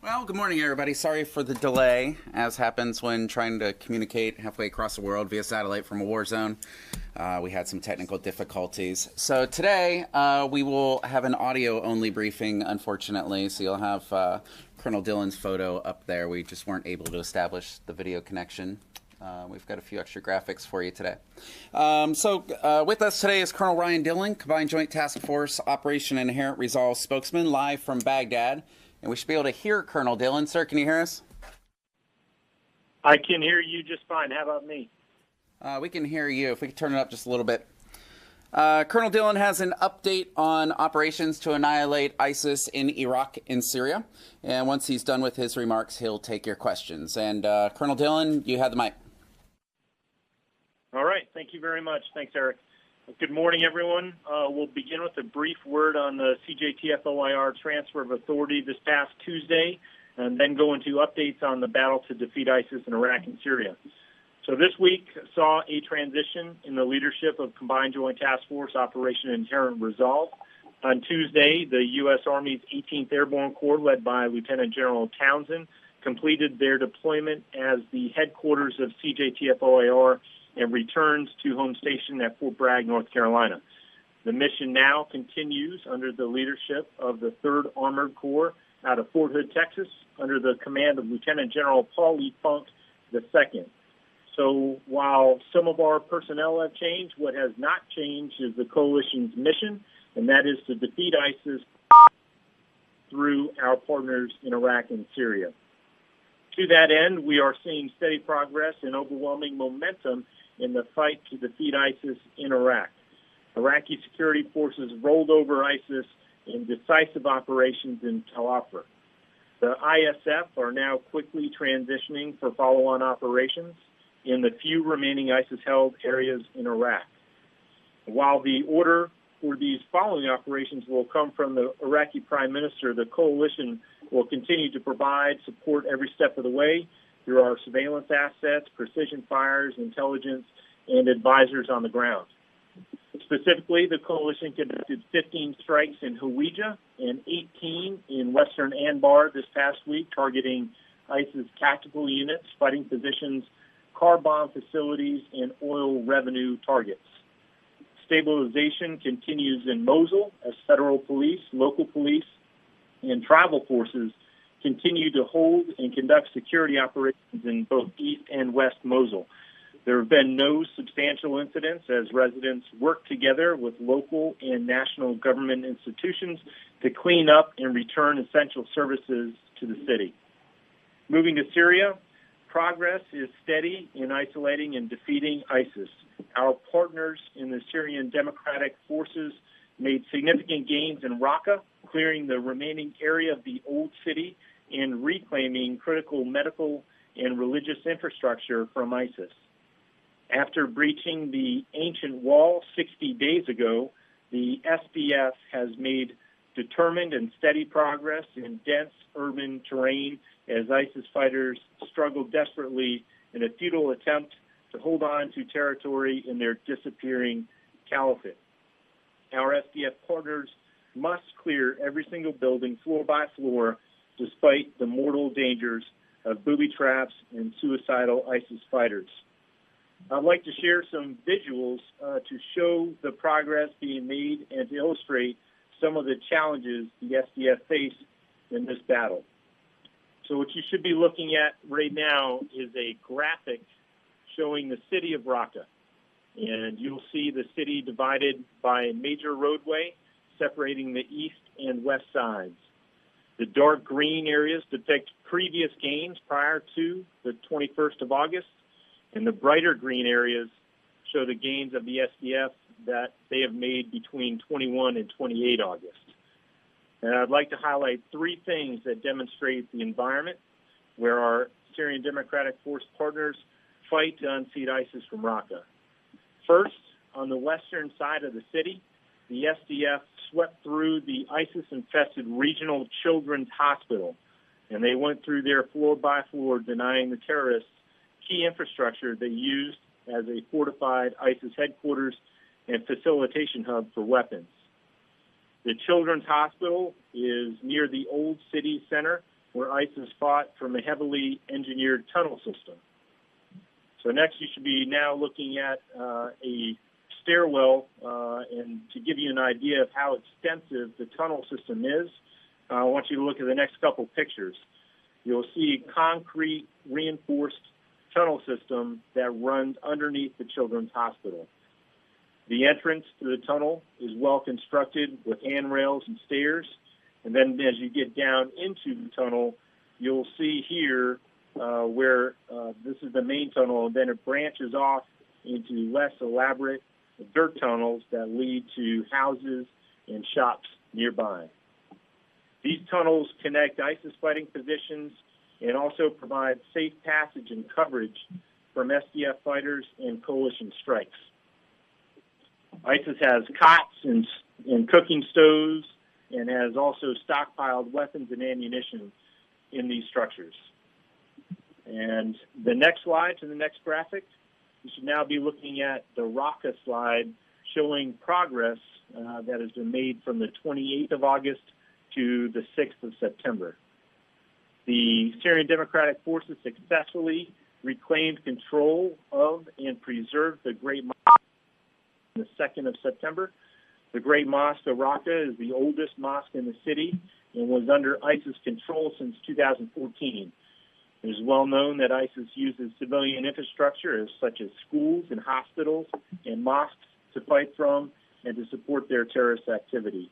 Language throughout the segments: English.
Well, good morning, everybody. Sorry for the delay, as happens when trying to communicate halfway across the world via satellite from a war zone. We had some technical difficulties. So today we will have an audio-only briefing, unfortunately. So you'll have Colonel Dillon's photo up there. We just weren't able to establish the video connection. We've got a few extra graphics for you today. With us today is Colonel Ryan Dillon, Combined Joint Task Force Operation Inherent Resolve Spokesman, live from Baghdad. And we should be able to hear Colonel Dillon. Sir, can you hear us? I can hear you just fine. How about me? We can hear you. If we could turn it up just a little bit. Colonel Dillon has an update on operations to annihilate ISIS in Iraq and Syria. And once he's done with his remarks, he'll take your questions. And Colonel Dillon, you have the mic. All right. Thank you very much. Thanks, Eric. Good morning, everyone. We'll begin with a brief word on the CJTF-OIR transfer of authority this past Tuesday, and then go into updates on the battle to defeat ISIS in Iraq and Syria. So this week saw a transition in the leadership of Combined Joint Task Force Operation Inherent Resolve. On Tuesday, the U.S. Army's 18th Airborne Corps, led by Lieutenant General Townsend, completed their deployment as the headquarters of CJTF-OIR and returns to home station at Fort Bragg, North Carolina. The mission now continues under the leadership of the 3rd Armored Corps out of Fort Hood, Texas, under the command of Lieutenant General Paul E. Funk II. So while some of our personnel have changed, what has not changed is the coalition's mission, and that is to defeat ISIS through our partners in Iraq and Syria. To that end, we are seeing steady progress and overwhelming momentum in the fight to defeat ISIS in Iraq. Iraqi security forces rolled over ISIS in decisive operations in Tel Afar. The ISF are now quickly transitioning for follow-on operations in the few remaining ISIS-held areas in Iraq. While the order for these following operations will come from the Iraqi Prime Minister, the coalition will continue to provide support every step of the way through our surveillance assets, precision fires, intelligence, and advisors on the ground. Specifically, the coalition conducted 15 strikes in Hawija and 18 in western Anbar this past week, targeting ISIS tactical units, fighting positions, car bomb facilities, and oil revenue targets. Stabilization continues in Mosul as federal police, local police, and tribal forces continue to hold and conduct security operations in both East and West Mosul. There have been no substantial incidents as residents work together with local and national government institutions to clean up and return essential services to the city. Moving to Syria, progress is steady in isolating and defeating ISIS. Our partners in the Syrian Democratic Forces made significant gains in Raqqa, clearing the remaining area of the old city and reclaiming critical medical and religious infrastructure from ISIS. After breaching the ancient wall 60 days ago, the SDF has made determined and steady progress in dense urban terrain as ISIS fighters struggle desperately in a futile attempt to hold on to territory in their disappearing caliphate. Our SDF partners must clear every single building floor by floor, despite the mortal dangers of booby traps and suicidal ISIS fighters. I'd like to share some visuals to show the progress being made and to illustrate some of the challenges the SDF face in this battle. So what you should be looking at right now is a graphic showing the city of Raqqa. And you'll see the city divided by a major roadway separating the east and west sides. The dark green areas depict previous gains prior to the 21st of August, and the brighter green areas show the gains of the SDF that they have made between 21 and 28 August. And I'd like to highlight three things that demonstrate the environment where our Syrian Democratic Force partners fight to unseat ISIS from Raqqa. First, on the western side of the city, the SDF swept through the ISIS-infested regional children's hospital, and they went through there floor by floor, denying the terrorists key infrastructure they used as a fortified ISIS headquarters and facilitation hub for weapons. The children's hospital is near the old city center where ISIS fought from a heavily engineered tunnel system. So next, you should be now looking at a stairwell, and to give you an idea of how extensive the tunnel system is, I want you to look at the next couple pictures. You'll see a concrete reinforced tunnel system that runs underneath the children's hospital. The entrance to the tunnel is well constructed with handrails and stairs. And then as you get down into the tunnel, you'll see here where this is the main tunnel, and then it branches off into less elaborate dirt tunnels that lead to houses and shops nearby. These tunnels connect ISIS fighting positions and also provide safe passage and coverage from SDF fighters and coalition strikes. ISIS has cots and cooking stoves and has also stockpiled weapons and ammunition in these structures. And the next slide to the next graphic, you should now be looking at the Raqqa slide showing progress that has been made from the 28th of August to the 6th of September. The Syrian Democratic Forces successfully reclaimed control of and preserved the Great Mosque on the 2nd of September. The Great Mosque of Raqqa is the oldest mosque in the city and was under ISIS control since 2014. It is well known that ISIS uses civilian infrastructure such as schools and hospitals and mosques to fight from and to support their terrorist activity.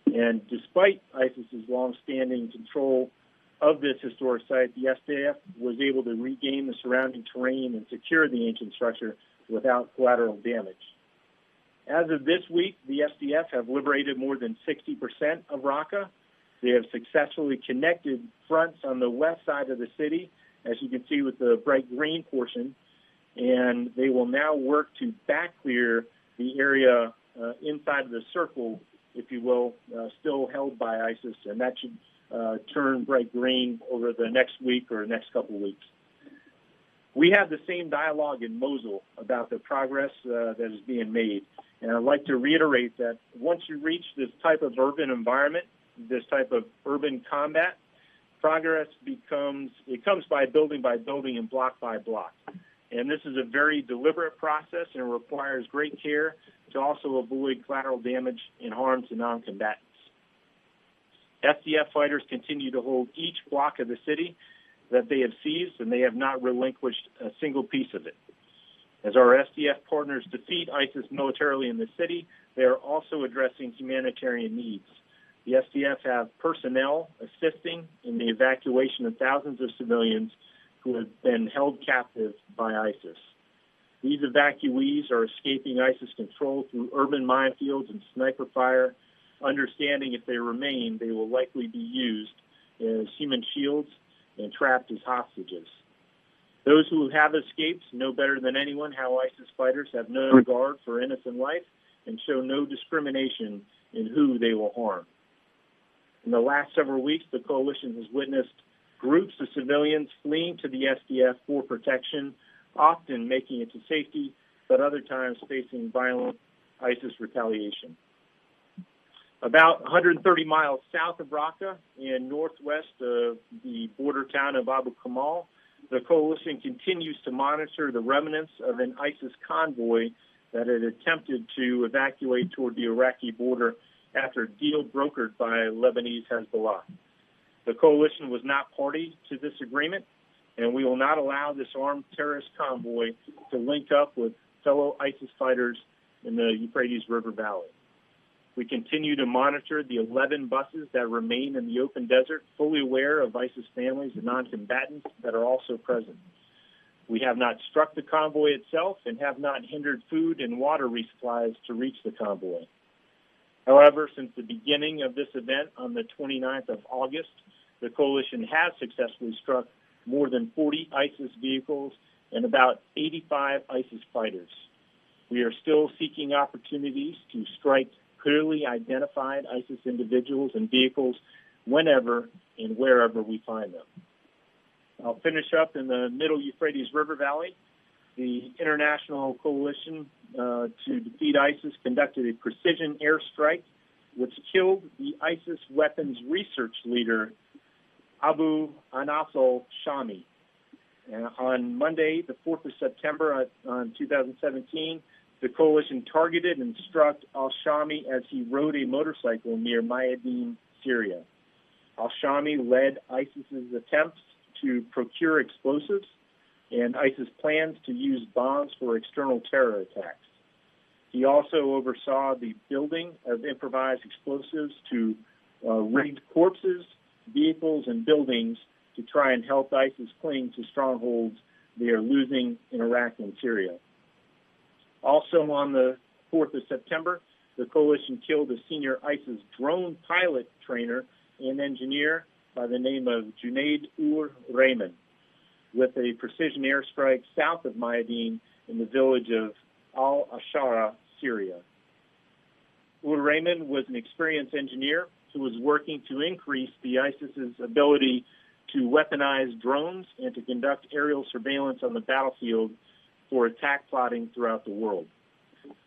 And despite ISIS's long-standing control of this historic site, the SDF was able to regain the surrounding terrain and secure the ancient structure without collateral damage. As of this week, the SDF have liberated more than 60% of Raqqa. They have successfully connected fronts on the west side of the city, as you can see with the bright green portion, and they will now work to back clear the area inside of the circle, if you will, still held by ISIS, and that should turn bright green over the next week or next couple of weeks. We have the same dialogue in Mosul about the progress that is being made, and I'd like to reiterate that once you reach this type of urban environment, this type of urban combat, progress comes by building and block by block. And this is a very deliberate process and requires great care to also avoid collateral damage and harm to non-combatants. SDF fighters continue to hold each block of the city that they have seized, and they have not relinquished a single piece of it. As our SDF partners defeat ISIS militarily in the city, they are also addressing humanitarian needs. The SDF have personnel assisting in the evacuation of thousands of civilians who have been held captive by ISIS. These evacuees are escaping ISIS control through urban minefields and sniper fire, understanding if they remain, they will likely be used as human shields and trapped as hostages. Those who have escaped know better than anyone how ISIS fighters have no regard for innocent life and show no discrimination in who they will harm. In the last several weeks, the coalition has witnessed groups of civilians fleeing to the SDF for protection, often making it to safety, but other times facing violent ISIS retaliation. About 130 miles south of Raqqa and northwest of the border town of Abu Kamal, the coalition continues to monitor the remnants of an ISIS convoy that had attempted to evacuate toward the Iraqi border after a deal brokered by Lebanese Hezbollah. The coalition was not party to this agreement, and we will not allow this armed terrorist convoy to link up with fellow ISIS fighters in the Euphrates River Valley. We continue to monitor the 11 buses that remain in the open desert, fully aware of ISIS families and non-combatants that are also present. We have not struck the convoy itself and have not hindered food and water resupplies to reach the convoy. However, since the beginning of this event on the 29th of August, the coalition has successfully struck more than 40 ISIS vehicles and about 85 ISIS fighters. We are still seeking opportunities to strike clearly identified ISIS individuals and vehicles whenever and wherever we find them. I'll finish up in the middle Euphrates River Valley. The international coalition to defeat ISIS conducted a precision airstrike which killed the ISIS weapons research leader Abu Anas al-Shami. On Monday, the 4th of September 2017, the coalition targeted and struck al-Shami as he rode a motorcycle near Mayadeen, Syria. Al-Shami led ISIS's attempts to procure explosives and ISIS plans to use bombs for external terror attacks. He also oversaw the building of improvised explosives to rigged corpses, vehicles, and buildings to try and help ISIS cling to strongholds they are losing in Iraq and Syria. Also on the 4th of September, the coalition killed a senior ISIS drone pilot trainer and engineer by the name of Junaid-ur-Rahman with a precision airstrike south of Mayadeen in the village of Al-Ashara, Syria. Ur-Rahman was an experienced engineer who was working to increase the ISIS's ability to weaponize drones and to conduct aerial surveillance on the battlefield for attack plotting throughout the world.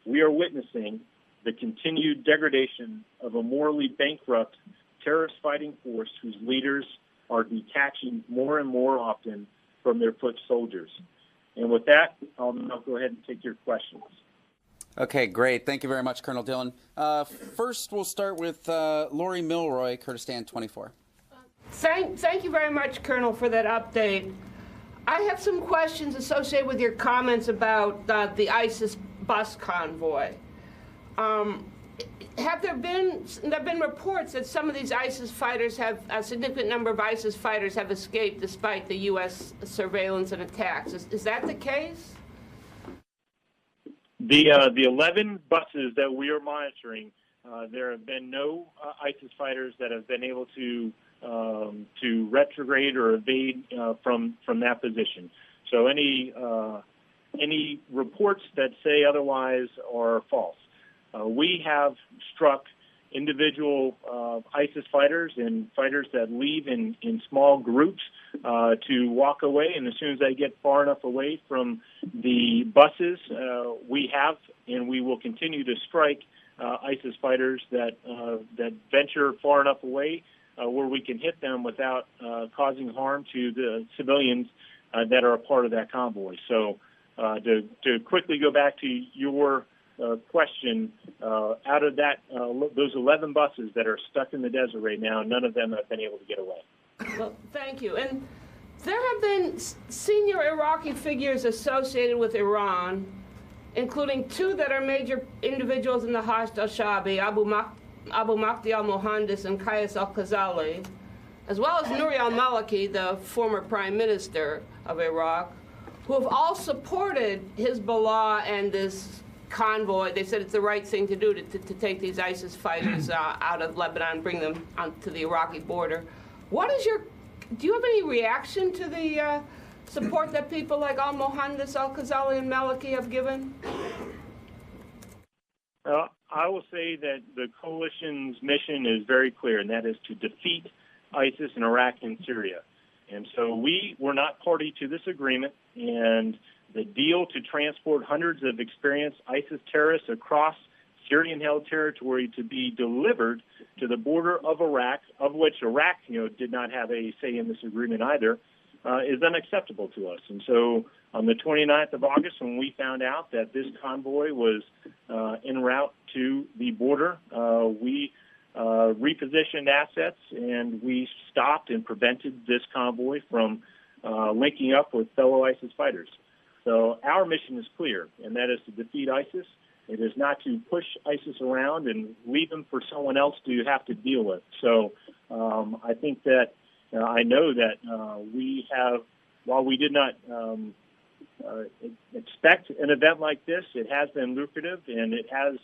We are witnessing the continued degradation of a morally bankrupt terrorist fighting force whose leaders are detaching more and more often from their foot soldiers. And with that, I'll now go ahead and take your questions. Okay, great. Thank you very much, Colonel Dillon. First, we'll start with Lori Milroy, Kurdistan 24. Thank you very much, Colonel, for that update. I have some questions associated with your comments about the ISIS bus convoy. Have there been reports that some of these ISIS fighters a significant number of ISIS fighters have escaped despite the U.S. surveillance and attacks? Is that the case? The 11 buses that we are monitoring, there have been no ISIS fighters that have been able to retrograde or evade from that position. So any reports that say otherwise are false. We have struck individual ISIS fighters and fighters that leave in small groups to walk away, and as soon as they get far enough away from the buses, we have and we will continue to strike ISIS fighters that venture far enough away where we can hit them without causing harm to the civilians that are a part of that convoy. So to quickly go back to your question, out of that, those 11 buses that are stuck in the desert right now, none of them have been able to get away. Well, thank you. And there have been senior Iraqi figures associated with Iran, including two that are major individuals in the Hashd al-Shabi, Abu Mahdi al-Mohandes and Qais al-Khazali, as well as Nouri al-Maliki, the former prime minister of Iraq, who have all supported Hezbollah and this convoy. They said it's the right thing to do to take these ISIS fighters out of Lebanon and bring them onto the Iraqi border. Do you have any reaction to the support that people like al-Mohandes, al-Khazali, and Maliki have given? I will say that the coalition's mission is very clear, and that is to defeat ISIS in Iraq and Syria. And so we were not party to this agreement, and the deal to transport hundreds of experienced ISIS terrorists across Syrian-held territory to be delivered to the border of Iraq, of which Iraq, did not have a say in this agreement either, is unacceptable to us. And so on the 29th of August, when we found out that this convoy was en route to the border, we repositioned assets and we stopped and prevented this convoy from linking up with fellow ISIS fighters. So our mission is clear, and that is to defeat ISIS. It is not to push ISIS around and leave them for someone else to have to deal with. So I think that I know that we have, while we did not expect an event like this, it has been lucrative, and it has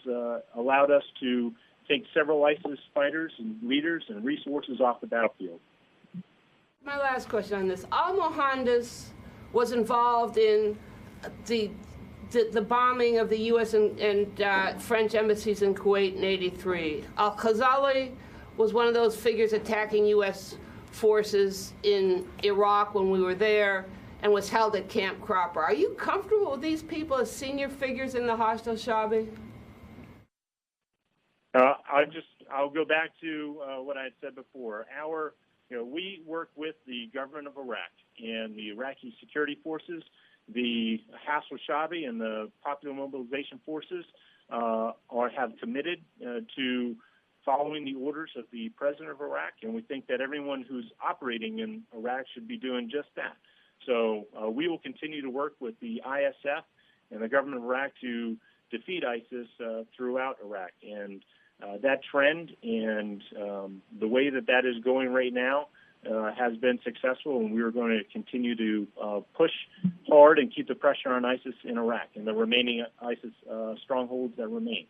allowed us to take several ISIS fighters and leaders and resources off the battlefield. My last question on this. Al-Mohandes was involved in the bombing of the U.S. and French embassies in Kuwait in '83. Al-Khazali was one of those figures attacking U.S. forces in Iraq when we were there and was held at Camp Cropper. Are you comfortable with these people as senior figures in the Hashd al-Shabi? I'll go back to what I had said before. we work with the government of Iraq and the Iraqi security forces, the Hass al-Shabi and the Popular Mobilization Forces have committed to following the orders of the president of Iraq, and we think that everyone who's operating in Iraq should be doing just that. So we will continue to work with the ISF and the government of Iraq to defeat ISIS throughout Iraq. And that trend and the way that is going right now has been successful, and we are going to continue to push hard and keep the pressure on ISIS in Iraq and the remaining ISIS strongholds that remain.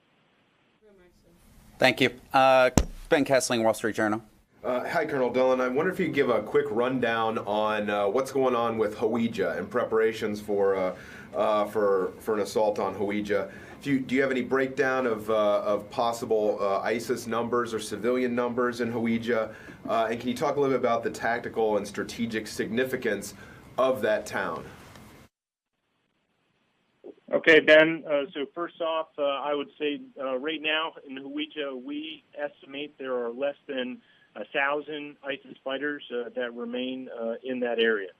Thank you. Ben Kessling, Wall Street Journal. Hi, Colonel Dillon. I wonder if you could give a quick rundown on what's going on with Hawija and preparations for an assault on Hawija. Do you have any breakdown of possible ISIS numbers or civilian numbers in Hawija? And can you talk a little bit about the tactical and strategic significance of that town? Okay, Ben. So first off, I would say right now in Hawija, we estimate there are less than 1,000 ISIS fighters that remain in that area.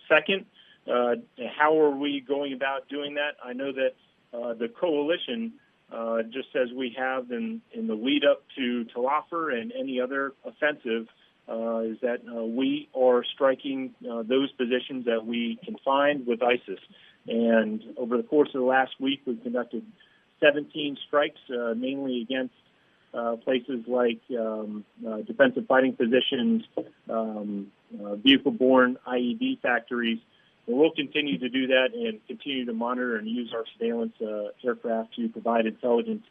Second, how are we going about doing that? I know that the coalition, just as we have in the lead up to Tel Afar and any other offensive, is that we are striking those positions that we can find with ISIS. And over the course of the last week, we've conducted 17 strikes, mainly against places like defensive fighting positions, vehicle-borne IED factories. And we'll continue to do that and continue to monitor and use our surveillance aircraft to provide intelligence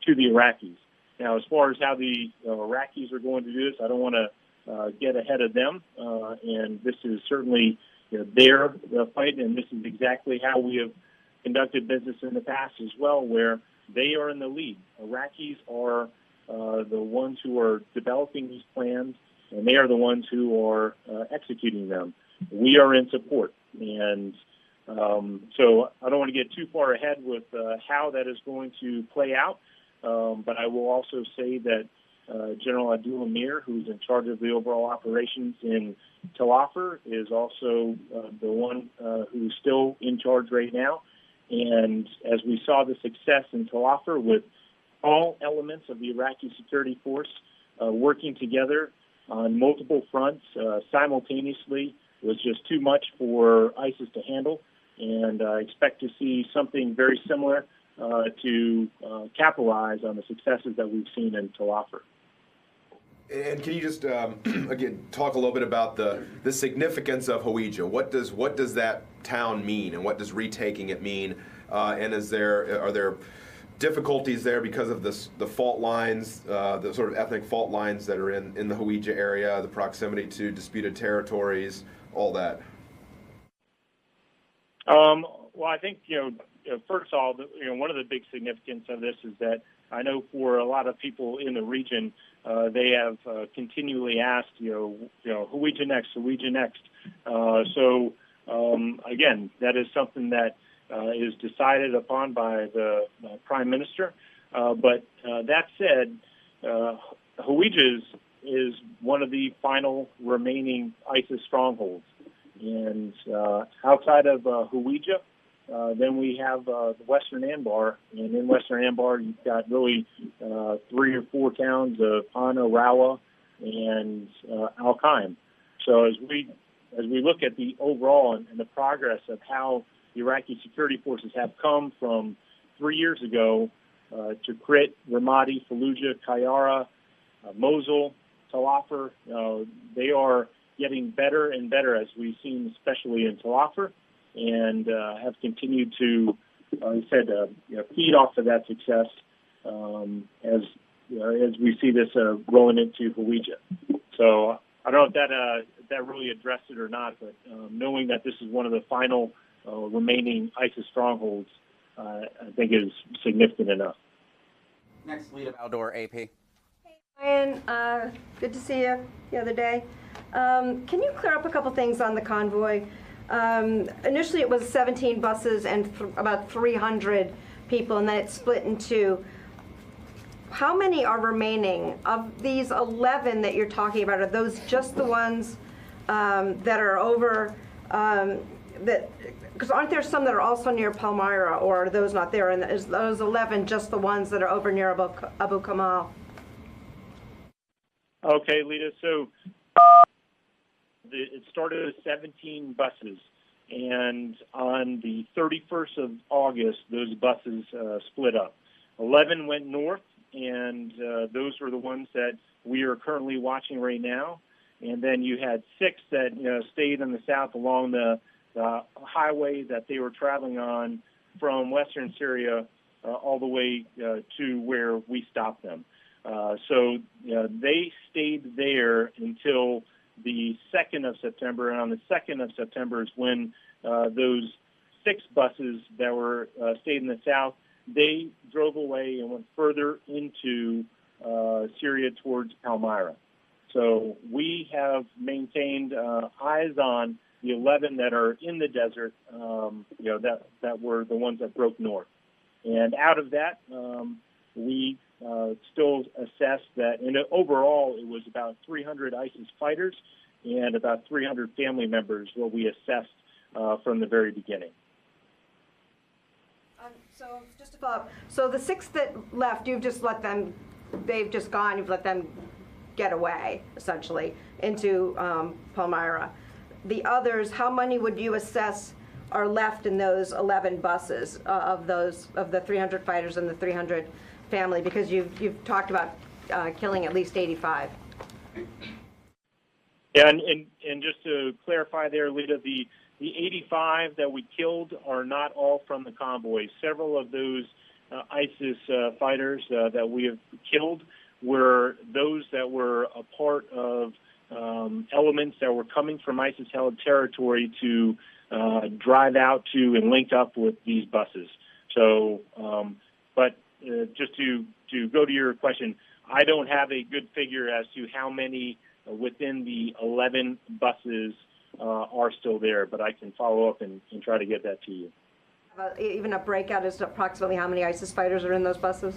to the Iraqis. Now, as far as how the Iraqis are going to do this, I don't want to get ahead of them. And this is certainly their fight, and this is exactly how we have conducted business in the past as well, where they are in the lead. Iraqis are the ones who are developing these plans, and they are the ones who are executing them. We are in support. And so I don't want to get too far ahead with how that is going to play out, but I will also say that General Abdul Amir, who's in charge of the overall operations in Tel Afar, is also the one who's still in charge right now. And as we saw the success in Tel Afar with all elements of the Iraqi security force working together on multiple fronts simultaneously, was just too much for ISIS to handle. And I expect to see something very similar to capitalize on the successes that we've seen in Tel Afar. And can you just again talk a little bit about the significance of Hawija? What does that town mean, and what does retaking it mean? And are there difficulties there because of the fault lines, the sort of ethnic fault lines that are in the Hawija area, the proximity to disputed territories, all that? Well, I think first of all, one of the big significance of this is that I know for a lot of people in the region, they have continually asked, Hawija next, Hawija next. So again, that is something that is decided upon by the Prime Minister. But that said, Hawija is one of the final remaining ISIS strongholds. And outside of Hawija, then we have the Western Anbar, and in Western Anbar, you've got really 3 or 4 towns of Ana, Rawa, and Al-Qaim. So as we look at the overall and the progress of how the Iraqi security forces have come from 3 years ago to Tikrit, Ramadi, Fallujah, Qayyara, Mosul, Tel Afar, they are getting better and better, as we've seen, especially in Tel Afar, and have continued to, like I said, feed off of that success as we see this rolling into Hawija. So I don't know if that really addressed it or not, but knowing that this is one of the final remaining ISIS strongholds, I think is significant enough. Next, lead of Outdoor AP. Hey, Ryan. Good to see you the other day. Can you clear up a couple things on the convoy? Initially, it was 17 buses and about 300 people, and then it split in 2. how many are remaining? Of these 11 that you're talking about, are those just the ones that are over, because aren't there some that are also near Palmyra, or are those not there? And is those 11 just the ones that are over near Abu Kamal? Okay, Lita, so it started with 17 buses, and on the 31st of August, those buses split up. 11 went north, and those were the ones that we are currently watching right now. And then you had 6 that stayed in the south along the highway that they were traveling on from western Syria all the way to where we stopped them. So they stayed there until the 2nd of September, and on the 2nd of September is when those 6 buses that were stayed in the south, they drove away and went further into Syria towards Palmyra. So we have maintained eyes on the 11 that are in the desert, that were the ones that broke north. And out of that, we still assess that, and overall it was about 300 ISIS fighters and about 300 family members what we assessed from the very beginning. So just to follow up, so the 6 that left, you've just let them, they've just gone, you've let them get away, essentially, into Palmyra. The others, how many would you assess are left in those 11 buses of the 300 fighters and the 300 family? Because you've talked about killing at least 85. Yeah, and just to clarify there, Lita, the 85 that we killed are not all from the convoy. Several of those ISIS fighters that we have killed were those that were a part of elements that were coming from ISIS-held territory to drive out to and link up with these buses. So, but just to go to your question, I don't have a good figure as to how many within the 11 buses are still there, but I can follow up and try to get that to you. Even a breakout as to approximately how many ISIS fighters are in those buses?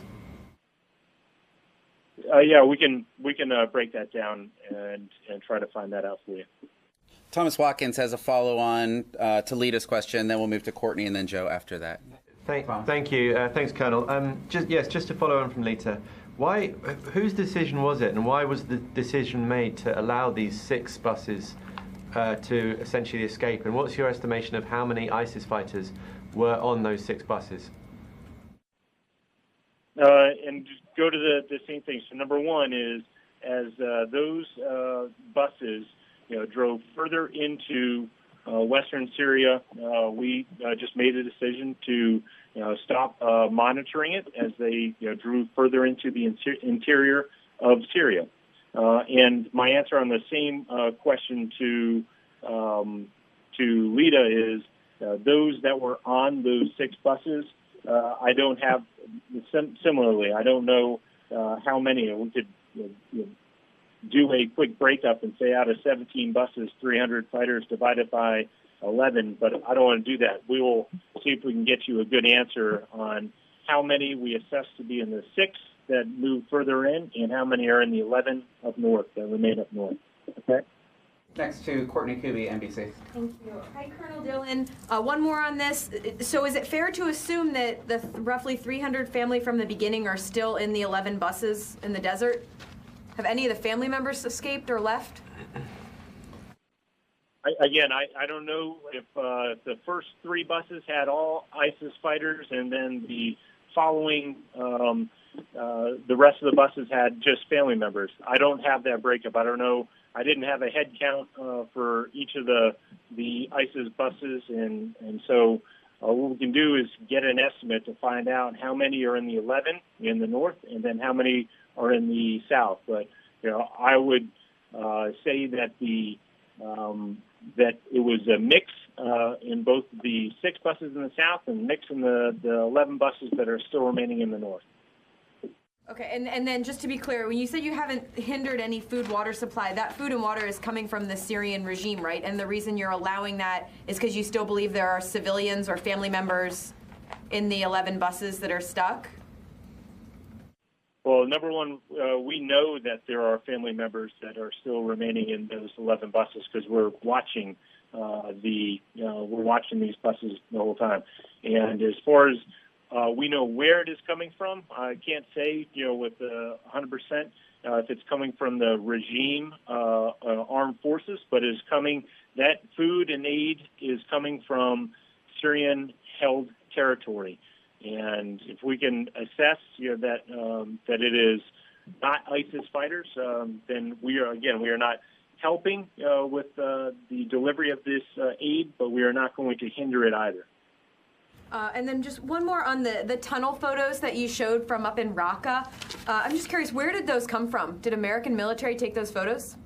Yeah, we can break that down and try to find that out for you. Thomas Watkins has a follow-on to Lita's question, then we'll move to Courtney and then Joe after that. Thank you. Thanks, Colonel. Just to follow on from Lita, whose decision was it, and why was the decision made to allow these 6 buses to essentially escape? And what's your estimation of how many ISIS fighters were on those 6 buses? And just go to the same thing. So number one is, as those buses drove further into western Syria, we just made a decision to stop monitoring it as they drew further into the interior of Syria. And my answer on the same question to Lita is those that were on those 6 buses. I don't have similarly. I don't know how many. We could do a quick breakup and say out of 17 buses, 300 fighters divided by 11, but I don't want to do that. We will see if we can get you a good answer on how many we assess to be in the 6 that move further in and how many are in the 11 up north that remain up north. Okay. Next to Courtney Kuby, NBC. Thank you. Hi, Colonel Dillon. One more on this. So is it fair to assume that the roughly 300 family from the beginning are still in the 11 buses in the desert? Have any of the family members escaped or left? I don't know if the first 3 buses had all ISIS fighters and then the following, the rest of the buses had just family members. I don't have that breakup. I don't know. I didn't have a head count for each of the ISIS buses, and so what we can do is get an estimate to find out how many are in the 11 in the north, and then how many are in the south. But I would say that that it was a mix in both the 6 buses in the south and mix in the 11 buses that are still remaining in the north. Okay, and then just to be clear, when you said you haven't hindered any food water supply, that food and water is coming from the Syrian regime, right? And the reason you're allowing that is because you still believe there are civilians or family members in the 11 buses that are stuck? Well, number one, we know that there are family members that are still remaining in those 11 buses because we're watching these buses the whole time. And as far as we know where it is coming from, I can't say with 100% if it's coming from the regime armed forces, but is coming. That food and aid is coming from Syrian-held territory. And if we can assess that it is not ISIS fighters, then we are not helping with the delivery of this aid, but we are not going to hinder it either. And then just one more on the tunnel photos that you showed from up in Raqqa. I'm just curious, where did those come from? Did American military take those photos?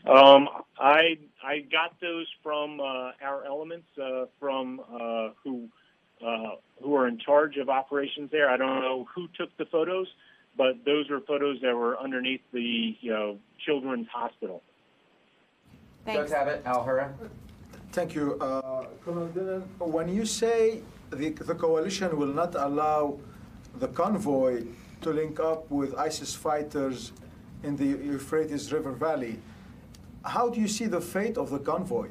I got those from our elements who are in charge of operations there. I don't know who took the photos, but those are photos that were underneath the children's hospital. Thanks. Doug Abbott, Al Hurra. Thank you. Colonel Dillon, when you say the coalition will not allow the convoy to link up with ISIS fighters in the Euphrates River Valley, how do you see the fate of the convoy?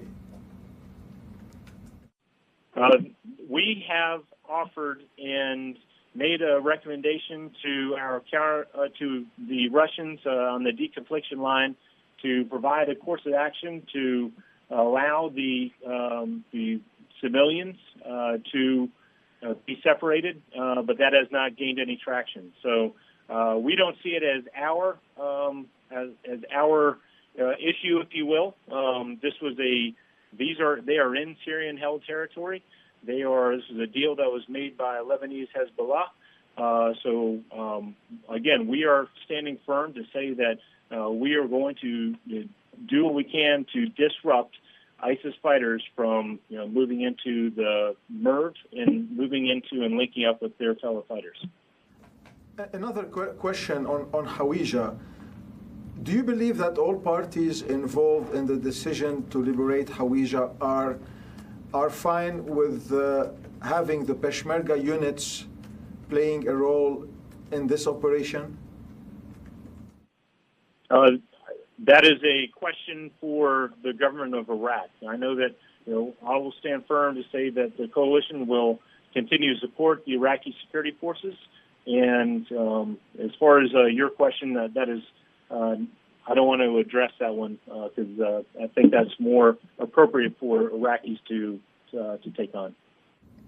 We have offered and made a recommendation to to the Russians on the deconfliction line to provide a course of action to allow the civilians to be separated, but that has not gained any traction. So we don't see it as our issue, if you will. They are in Syrian-held territory. This is a deal that was made by Lebanese Hezbollah. Again, we are standing firm to say that we are going to do what we can to disrupt ISIS fighters from moving into the MERV and moving into and linking up with their fellow fighters. Another question on Hawija. Do you believe that all parties involved in the decision to liberate Hawija are fine with having the Peshmerga units playing a role in this operation? That is a question for the government of Iraq. I know that I will stand firm to say that the coalition will continue to support the Iraqi security forces. And as far as your question, that is, I don't want to address that one because I think that's more appropriate for Iraqis to take on.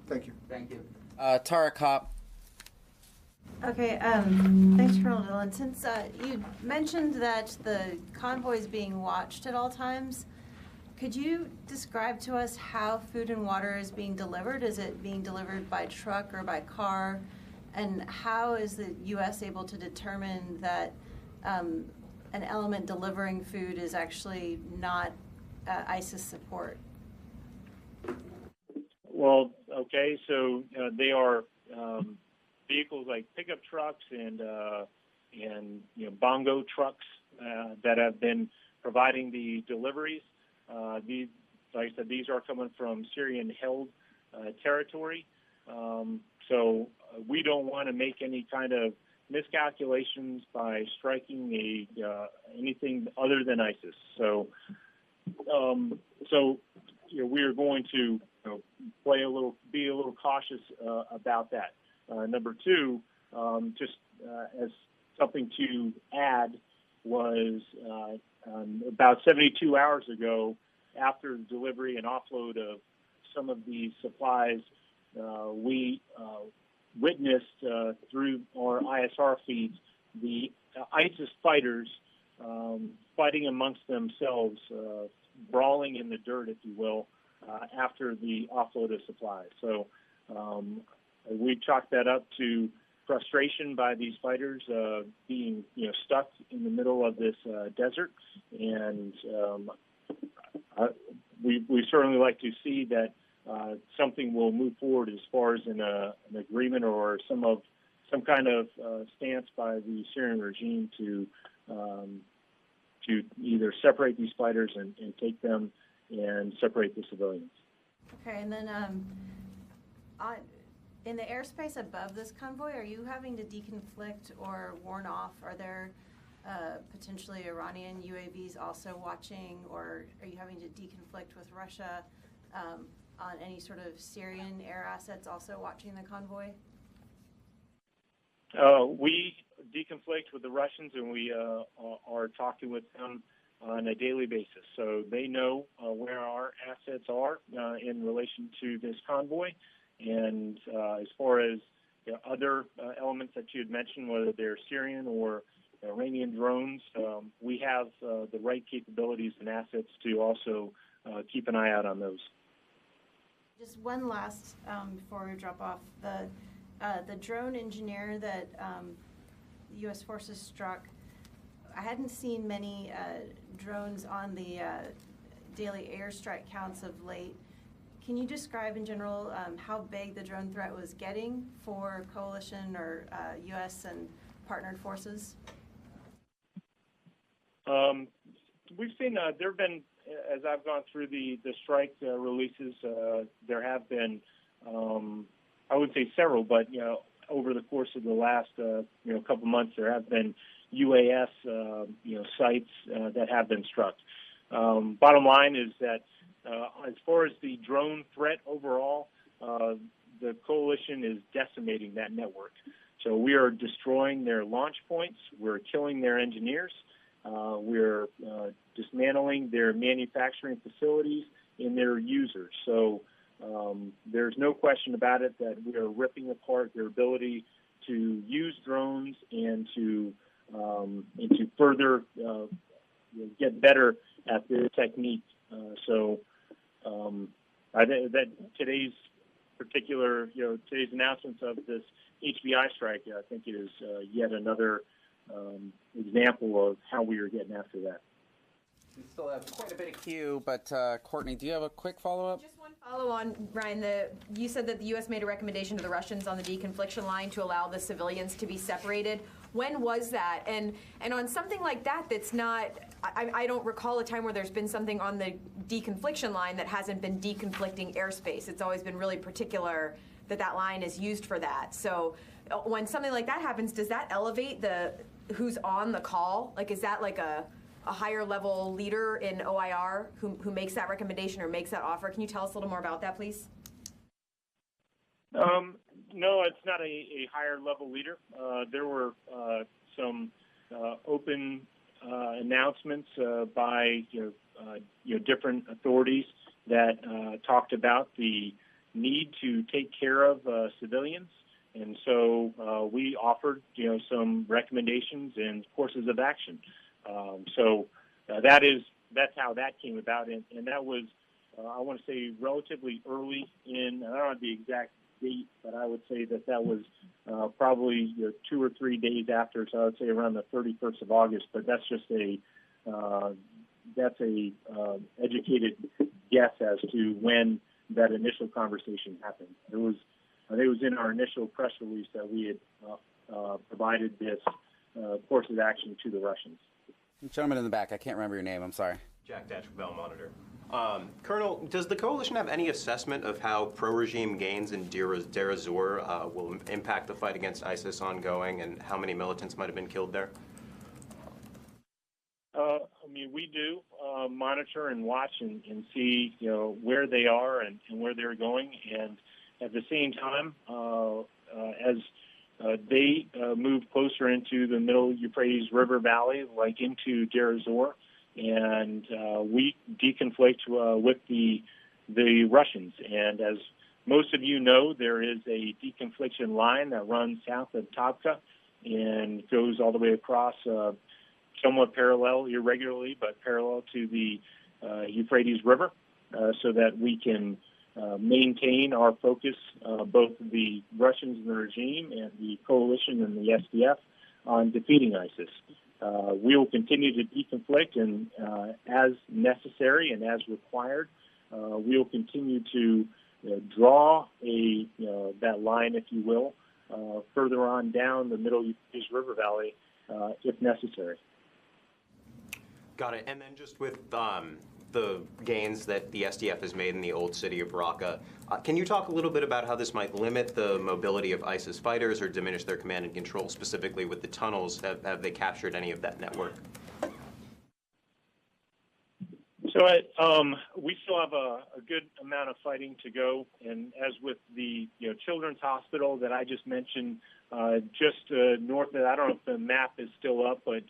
Thank you. Thank you. Tara Kopp. Okay, thanks, Colonel Dillon. Since you mentioned that the convoy is being watched at all times, could you describe to us how food and water is being delivered? Is it being delivered by truck or by car? And how is the U.S. able to determine that an element delivering food is actually not ISIS support? Well, okay, so they are vehicles like pickup trucks and bongo trucks that have been providing the deliveries. These, like I said, these are coming from Syrian-held territory. So we don't want to make any kind of miscalculations by striking anything other than ISIS. So we are going to be a little cautious about that. Number two, just as something to add, was about 72 hours ago, after the delivery and offload of some of these supplies, we witnessed through our ISR feeds the ISIS fighters fighting amongst themselves, brawling in the dirt, if you will, after the offload of supplies. So we chalked that up to frustration by these fighters being stuck in the middle of this desert, and we certainly like to see that something will move forward as far as an agreement or some kind of stance by the Syrian regime to either separate these fighters and take them and separate the civilians. Okay, and then In the airspace above this convoy, are you having to deconflict or warn off? Are there potentially Iranian UAVs also watching, or are you having to deconflict with Russia on any sort of Syrian air assets also watching the convoy? We deconflict with the Russians, and we are talking with them on a daily basis. So they know where our assets are in relation to this convoy. And as far as other elements that you had mentioned, whether they're Syrian or Iranian drones, we have the right capabilities and assets to also keep an eye out on those. Just one last before we drop off. The drone engineer that the U.S. forces struck, I hadn't seen many drones on the daily airstrike counts of late. Can you describe in general how big the drone threat was getting for coalition or U.S. and partnered forces? We've seen there have been, as I've gone through the strike releases, there have been, I would say several, but over the course of the last couple months, there have been UAS sites that have been struck. Bottom line is that as far as the drone threat overall, the coalition is decimating that network. So we are destroying their launch points. We're killing their engineers. We're dismantling their manufacturing facilities and their users. So there's no question about it that we are ripping apart their ability to use drones and to further get better at their technique. I think that today's announcements of this HBI strike, I think it is yet another example of how we are getting after that. We still have quite a bit of queue, but Courtney, do you have a quick follow-up? Just one follow-on, Ryan. You said that the U.S. made a recommendation to the Russians on the deconfliction line to allow the civilians to be separated. When was that? And on something like that, that's not. I don't recall a time where there's been something on the deconfliction line that hasn't been deconflicting airspace. It's always been really particular that line is used for that. So when something like that happens, does that elevate who's on the call? Like, is that like a higher level leader in OIR who makes that recommendation or makes that offer? Can you tell us a little more about that, please? No, it's not a higher level leader. There were some open announcements by different authorities that talked about the need to take care of civilians, and so we offered some recommendations and courses of action. That's how that came about, and that was I want to say relatively early in. I don't have the exact date, but I would say that was probably 2 or 3 days after. So I would say around the 31st of August. But that's just a educated guess as to when that initial conversation happened. I think it was in our initial press release that we had provided this course of action to the Russians. Gentleman in the back, I can't remember your name. I'm sorry. Jack Datch, Bell Monitor. Colonel, does the coalition have any assessment of how pro-regime gains in Deir ez-Zor will impact the fight against ISIS ongoing, and how many militants might have been killed there? We do monitor and watch and see, where they are and where they're going, and at the same time, as they move closer into the Middle Euphrates River Valley, like into Deir ez-Zor, and we deconflict with the Russians. And as most of you know, there is a deconfliction line that runs south of Tabqa and goes all the way across, somewhat parallel, irregularly, but parallel to the Euphrates River, so that we can maintain our focus, both the Russians and the regime and the coalition and the SDF, on defeating ISIS. We will continue to deconflict, and as necessary and as required, we will continue to draw that line, if you will, further on down the Middle Euphrates River Valley, if necessary. Got it. And then just with the gains that the SDF has made in the old city of Raqqa. Can you talk a little bit about how this might limit the mobility of ISIS fighters or diminish their command and control, specifically with the tunnels? Have they captured any of that network? So we still have a good amount of fighting to go, and as with the Children's Hospital that I just mentioned, just north of, I don't know if the map is still up, but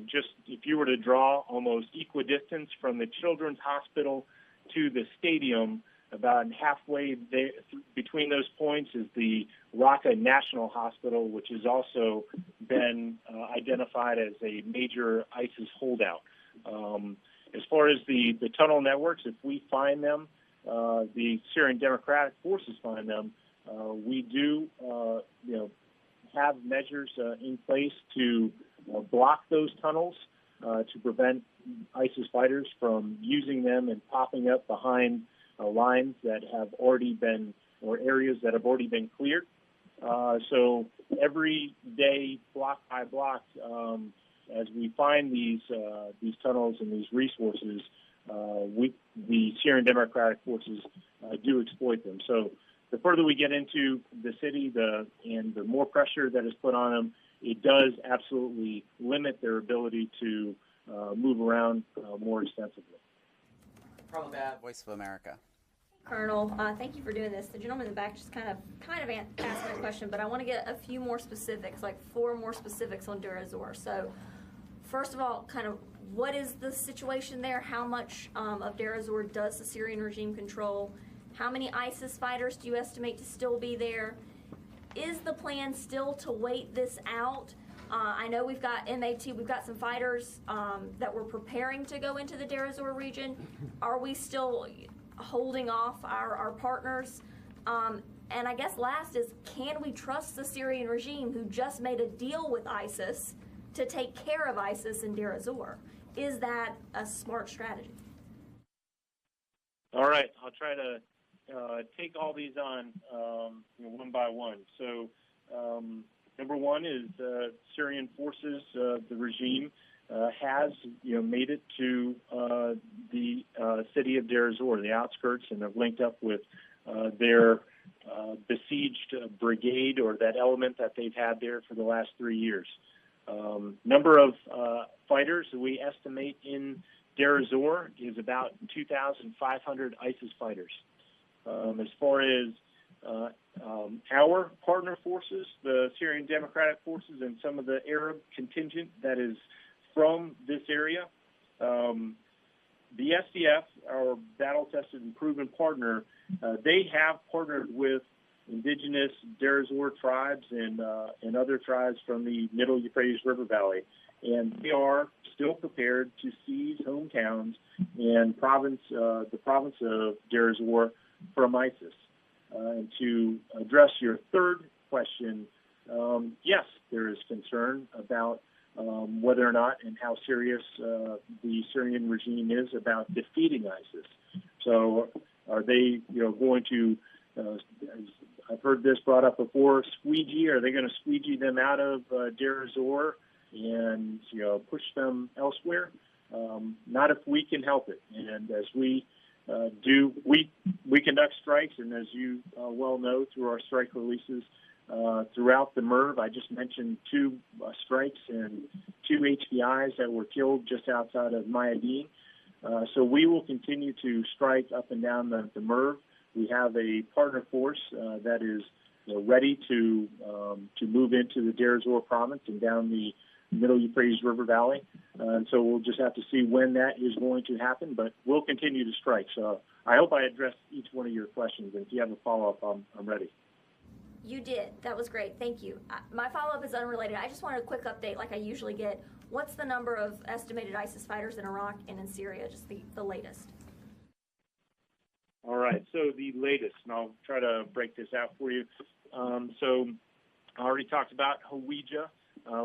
just if you were to draw almost equidistance from the Children's Hospital to the stadium, about halfway there, between those points is the Raqqa National Hospital, which has also been identified as a major ISIS holdout. As far as the tunnel networks, if we find them, the Syrian Democratic Forces find them, we do have measures in place to block those tunnels to prevent ISIS fighters from using them and popping up behind lines that have already been, or areas that have already been cleared. So every day, block by block, as we find these tunnels and these resources, the Syrian Democratic Forces do exploit them. So the further we get into the city, and the more pressure that is put on them, it does absolutely limit their ability to move around more extensively. Voice of America. Colonel, thank you for doing this. The gentleman in the back just kind of asked my question, but I want to get a few more specifics, like 4 more specifics on Deir ez-Zor. So, first of all, kind of what is the situation there? How much of Deir ez-Zor does the Syrian regime control? How many ISIS fighters do you estimate to still be there? Is the plan still to wait this out? I know we've got MA2, we've got some fighters that we're preparing to go into the Deir ez-Zor region. Are we still holding off our partners? And I guess last is, can we trust the Syrian regime who just made a deal with ISIS to take care of ISIS in Deir ez-Zor? Is that a smart strategy? All right, I'll try to take all these on one by one. So number one is Syrian forces, the regime has made it to the city of Deir ez-Zor, the outskirts, and have linked up with their besieged brigade, or that element that they've had there for the last 3 years. Number of fighters we estimate in Deir ez-Zor is about 2,500 ISIS fighters. As far as our partner forces, the Syrian Democratic Forces, and some of the Arab contingent that is from this area, the SDF, our battle-tested and proven partner, they have partnered with indigenous Deir ez-Zor tribes and other tribes from the Middle Euphrates River Valley, and they are still prepared to seize hometowns and the province of Deir ez-Zor from ISIS. And to address your third question, yes, there is concern about whether or not and how serious the Syrian regime is about defeating ISIS. So are they, going to, I've heard this brought up before, squeegee? Are they going to squeegee them out of Deir ez-Zor and, push them elsewhere? Not if we can help it. And as we we conduct strikes, and as you well know through our strike releases throughout the MERV, I just mentioned 2 strikes and 2 HVIs that were killed just outside of Mayadeen. So we will continue to strike up and down the MERV. We have a partner force that is ready to move into the Deir ez-Zor province and down the Middle Euphrates River Valley. And so we'll just have to see when that is going to happen, but we'll continue to strike. So I hope I addressed each one of your questions, and if you have a follow-up, I'm ready. You did. That was great. Thank you. My follow-up is unrelated. I just wanted a quick update like I usually get. What's the number of estimated ISIS fighters in Iraq and in Syria, just the latest? All right, so the latest, and I'll try to break this out for you. So I already talked about Hawija,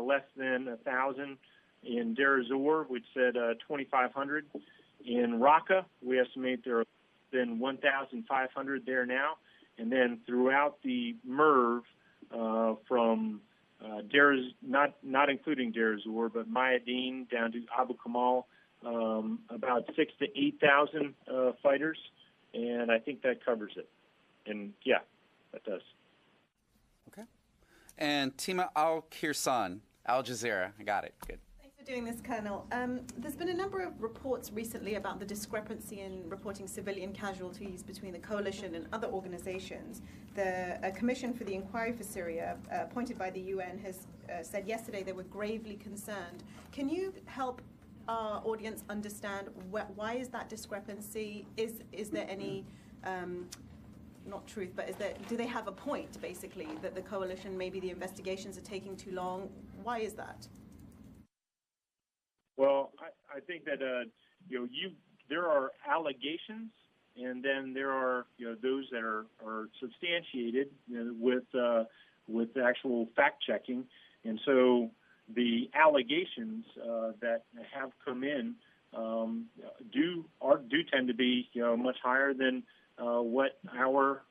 less than 1,000. In Deir ez-Zor, we'd said 2,500. In Raqqa, we estimate there are been 1,500 there now. And then throughout the MERV, from not including Deir ez-Zor, but Mayadeen down to Abu Kamal, about 6,000 to 8,000 fighters, and I think that covers it. And yeah, that does. Okay. And Tima Al-Kirsan, Al Jazeera. I got it. Good. Thanks for doing this, Colonel. There's been a number of reports recently about the discrepancy in reporting civilian casualties between the coalition and other organizations. The Commission for the Inquiry for Syria, appointed by the UN, has said yesterday they were gravely concerned. Can you help our audience understand why is that discrepancy? Is there any, not truth, but do they have a point, basically, that the coalition, maybe the investigations are taking too long? Why is that? Well, I think that there are allegations, and then there are those that are substantiated with actual fact checking, and so the allegations that have come in do tend to be much higher than what our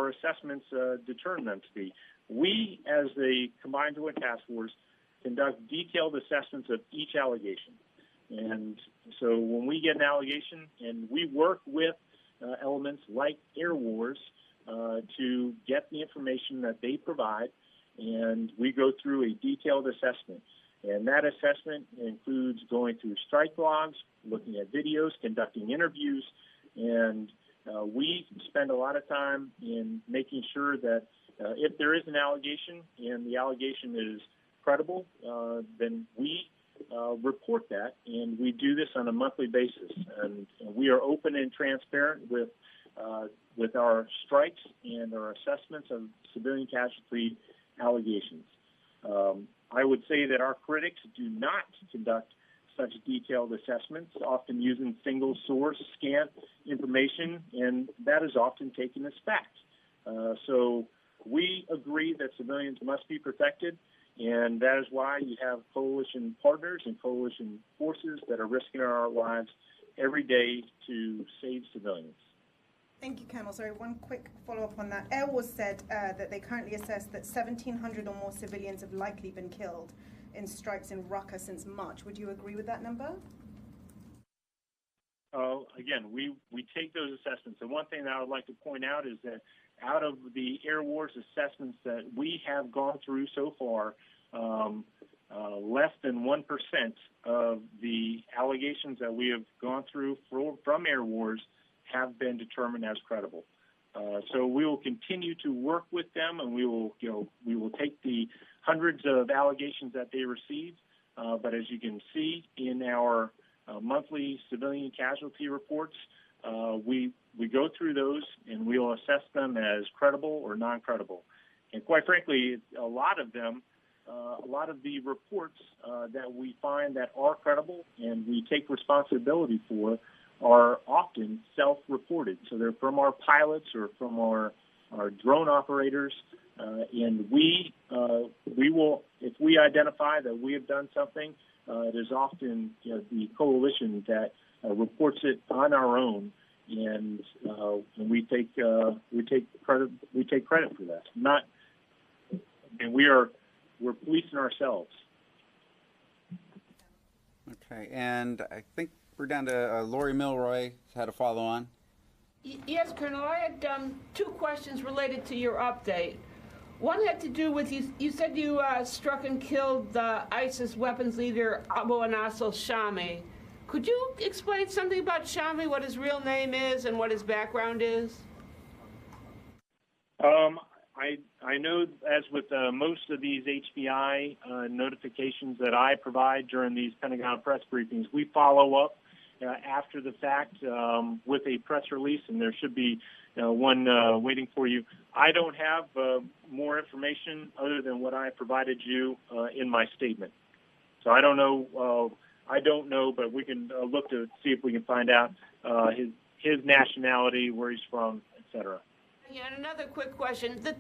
assessments determine them to be. We, as the Combined Joint Task Force, conduct detailed assessments of each allegation. And so when we get an allegation, and we work with elements like Air Wars to get the information that they provide, and we go through a detailed assessment. And that assessment includes going through strike logs, looking at videos, conducting interviews, and we spend a lot of time in making sure that if there is an allegation and the allegation is credible, then we report that, and we do this on a monthly basis. And we are open and transparent with our strikes and our assessments of civilian casualty allegations. I would say that our critics do not conduct such detailed assessments, often using single source scant information, and that is often taken as fact. So we agree that civilians must be protected, and that is why you have coalition partners and coalition forces that are risking our lives every day to save civilians. Thank you, Colonel. Sorry, one quick follow-up on that. Air Wars said that they currently assess that 1,700 or more civilians have likely been killed in strikes in Raqqa since March. Would you agree with that number? Again, we take those assessments. And one thing that I would like to point out is that out of the Air Wars assessments that we have gone through so far, less than 1% of the allegations that we have gone through from Air Wars have been determined as credible. So we will continue to work with them, and we will take the hundreds of allegations that they receive. But as you can see in our monthly civilian casualty reports, we go through those, and we will assess them as credible or non-credible. And quite frankly, a lot of them, a lot of the reports that we find that are credible and we take responsibility for are often self-reported. So they're from our pilots or from our drone operators, and we will, if we identify that we have done something, it is often the coalition that reports it on our own, and we take credit for that. We're policing ourselves. Okay, and I think we're down to Lori Milroy had a follow on. Yes, Colonel. I had two questions related to your update. One had to do with you said you struck and killed the ISIS weapons leader Abu Anas al-Shami. Could you explain something about Shami, what his real name is and what his background is? I know, as with most of these HBI notifications that I provide during these Pentagon press briefings, we follow up after the fact with a press release, and there should be one waiting for you. I don't have more information other than what I provided you in my statement. So I don't know, but we can look to see if we can find out his nationality, where he's from, etc. Yeah, and another quick question. The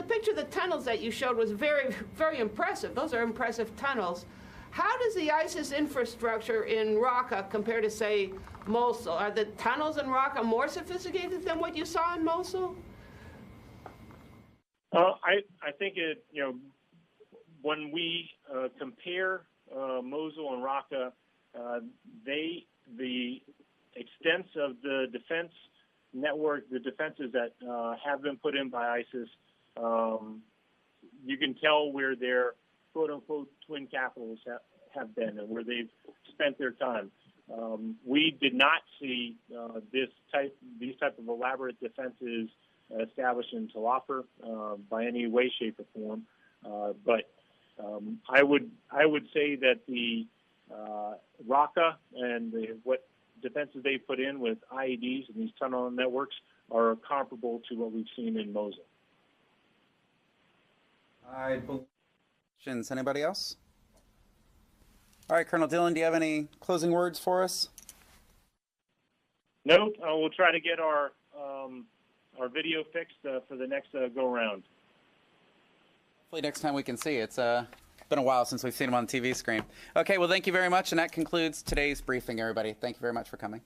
picture of the tunnels that you showed was very, very impressive. Those are impressive tunnels. How does the ISIS infrastructure in Raqqa compare to, say, Mosul? Are the tunnels in Raqqa more sophisticated than what you saw in Mosul? I think when we compare Mosul and Raqqa, the extent of the defense network, the defenses that have been put in by ISIS, you can tell where their quote-unquote twin capitals have been and where they've spent their time. We did not see these type of elaborate defenses established in Tel Afar by any way, shape, or form. But I would say that the Raqqa and what defenses they put in with IEDs and these tunnel networks are comparable to what we've seen in Mosul. Anybody else? All right, Colonel Dillon, do you have any closing words for us? No, we'll try to get our video fixed for the next go-round. Hopefully next time we can see. It's been a while since we've seen him on the TV screen. Okay, well, thank you very much, and that concludes today's briefing, everybody. Thank you very much for coming.